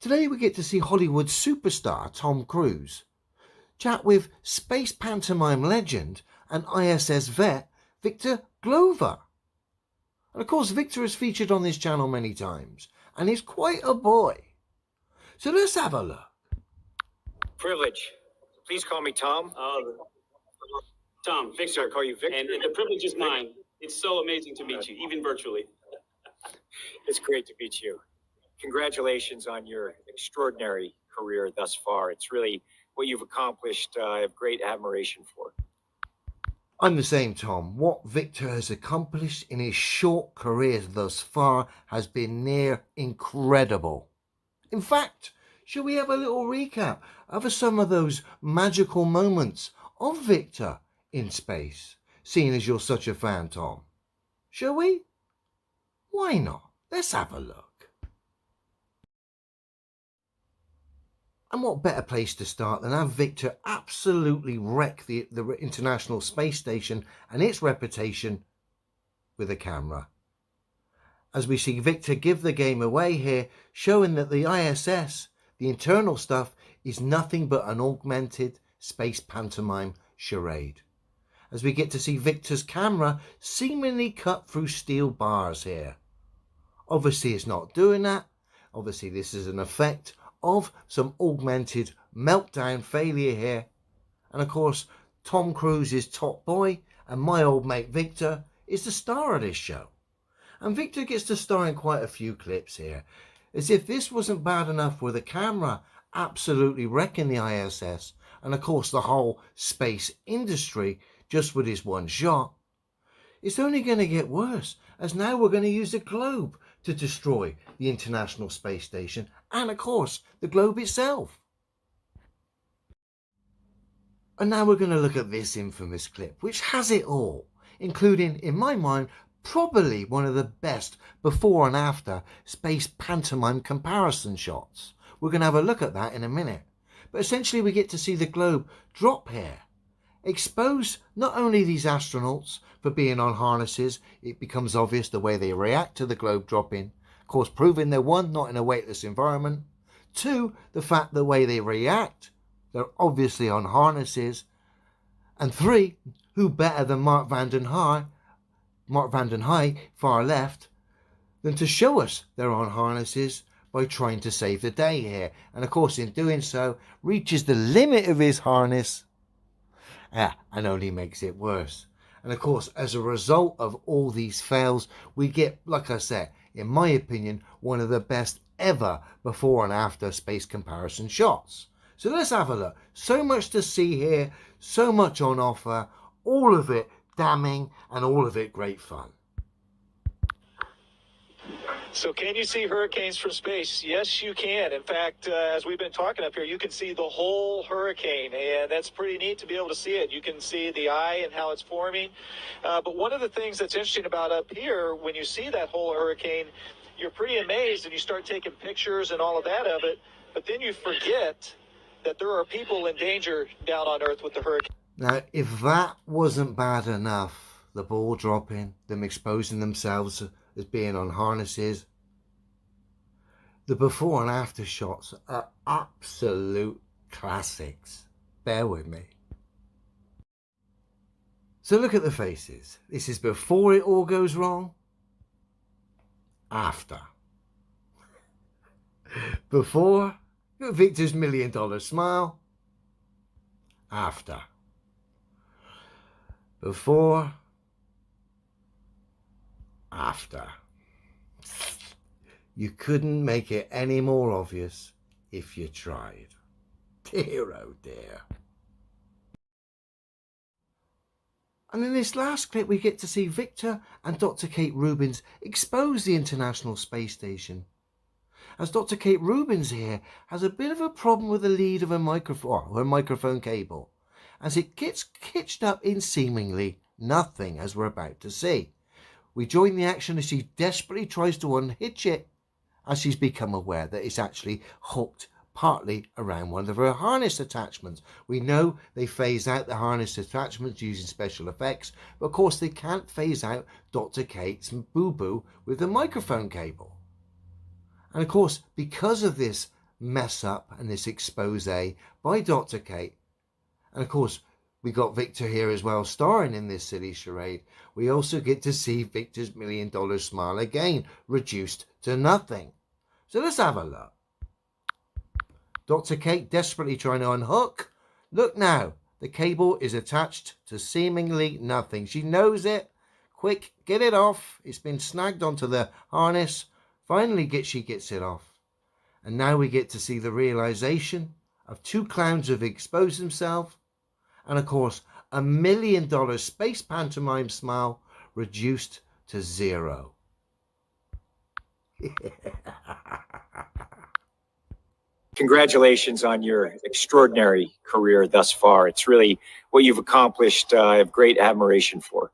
Today we get to see Hollywood superstar Tom Cruise chat with space pantomime legend and ISS vet Victor Glover. And of course Victor is featured on this channel many times and he's quite a boy. So let's have a look. Privilege. Please call me Tom. Tom, Victor, I call you Victor. and the privilege is mine. It's so amazing to meet you, even virtually. It's great to meet you. Congratulations on your extraordinary career thus far. It's really what you've accomplished. I have great admiration for. I'm the same, Tom. What Victor has accomplished in his short career thus far has been near incredible. In fact, shall we have a little recap of some of those magical moments of Victor in space, seeing as you're such a fan, Tom? Shall we? Why not? Let's have a look. And what better place to start than have Victor absolutely wreck the International Space Station and its reputation with a camera. As we see Victor give the game away here, showing that the ISS, the internal stuff, is nothing but an augmented space pantomime charade. As we get to see Victor's camera seemingly cut through steel bars here. Obviously it's not doing that. Obviously this is an effect of some augmented meltdown failure here. And of course, Tom Cruise is top boy and my old mate Victor is the star of this show. And Victor gets to star in quite a few clips here. As if this wasn't bad enough with the camera absolutely wrecking the ISS and of course the whole space industry just with his one shot. It's only going to get worse, as now we're going to use the globe to destroy the International Space Station and of course the globe itself. And now we're going to look at this infamous clip, which has it all, including, in my mind, probably one of the best before and after space pantomime comparison shots. We're going to have a look at that in a minute. But essentially we get to see the globe drop here, expose not only these astronauts for being on harnesses, it becomes obvious the way they react to the globe dropping, of course proving they're one, not in a weightless environment, two, the fact the way they react, they're obviously on harnesses, and three, who better than Mark Vanden Hei, far left, than to show us they're on harnesses by trying to save the day here, and of course in doing so reaches the limit of his harness and only makes it worse. And of course, as a result of all these fails, we get, like I said, in my opinion, one of the best ever before and after space comparison shots. So let's have a look. So much to see here, so much on offer, all of it damning and all of it great fun. So can you see hurricanes from space? Yes, you can. In fact, as we've been talking up here, you can see the whole hurricane, and that's pretty neat to be able to see it. You can see the eye and how it's forming. But one of the things that's interesting about up here, when you see that whole hurricane, you're pretty amazed and you start taking pictures and all of that of it. But then you forget that there are people in danger down on Earth with the hurricane. Now, if that wasn't bad enough, the ball dropping, them exposing themselves as being on harnesses, the before and after shots are absolute classics. Bear with me. So look at the faces. This is before it all goes wrong. After. Before, Victor's $1 million smile. After. Before. After. You couldn't make it any more obvious if you tried. Dear oh dear. And in this last clip we get to see Victor and Dr. Kate Rubins expose the International Space Station. As Dr. Kate Rubins here has a bit of a problem with the lead of her microphone cable, as it gets hitched up in seemingly nothing, as we're about to see. We join the action as she desperately tries to unhitch it, as she's become aware that it's actually hooked partly around one of her harness attachments. We know they phase out the harness attachments using special effects, but of course they can't phase out Dr. Kate's boo-boo with the microphone cable. And of course, because of this mess up and this expose by Dr. Kate. And of course, we got Victor here as well, starring in this silly charade. We also get to see Victor's $1 million smile again, reduced to nothing. So let's have a look. Dr. Kate desperately trying to unhook. Look now, the cable is attached to seemingly nothing. She knows it. Quick, get it off. It's been snagged onto the harness. Finally, she gets it off. And now we get to see the realization of two clowns who have exposed themselves. And of course, $1 million space pantomime smile reduced to zero. Congratulations on your extraordinary career thus far. It's really what you've accomplished. I have great admiration for.